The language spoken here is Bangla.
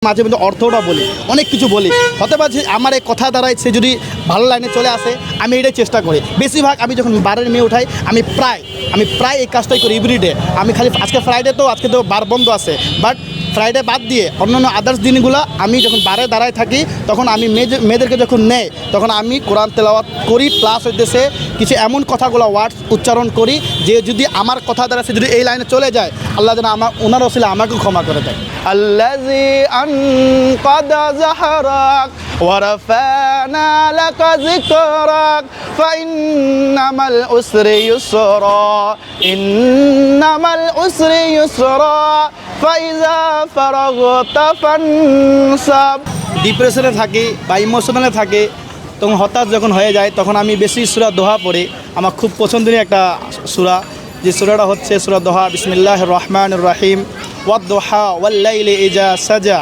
মাঝে মধ্যে অর্থটা বলি, অনেক কিছু বলি। হতে পারে যে আমার এই কথা দ্বারাই সে যদি ভালো লাইনে চলে আসে, আমি এটাই চেষ্টা করি। বেশিরভাগ আমি যখন বারের মেয়ে উঠাই, আমি প্রায় এই কাজটাই করি এভরিডে। আমি খালি আজকে ফ্রাইডে তো আজকে তো বার বন্ধ আছে, বাট ফ্রাইডে বাদ দিয়ে অন্যান্য আদার্স দিনগুলো আমি যখন বারে দাঁড়ায় থাকি, তখন আমি মেয়েদেরকে যখন নেই, তখন আমি কোরআন তেলাওয়াত করি, প্লাস হইতেছে কিছু এমন কথাগুলো ওয়ার্ডস উচ্চারণ করি যে যদি আমার কথা দ্বারা সে যদি এই লাইনে চলে যায়, আল্লাহ যেন ওনার ওসিলা আমাকেও ক্ষমা করে দেয়। আল্লাযী আনকাদা যাহরাক ওয়া রাফা'না লাকা যিকরাক ফাইন্নামাল উসরি ইউসরা ইন্নামাল উসরি ইউসরা ফাইজা ফারাগতা ফানসাব। ডিপ্রেশনে থাকি বা ইমোশনালে থাকি, তখন হতাশ যখন হয়ে যায়, তখন আমি বেশি সূরা দোহা পড়ি। আমার খুব পছন্দের একটা সূরা, যে সূরাটা হচ্ছে সূরা দোহা। বিসমিল্লাহির রহমানির রহিম। ওয়াদ-দুহা ওয়াল-লাইলি ইযা সাজা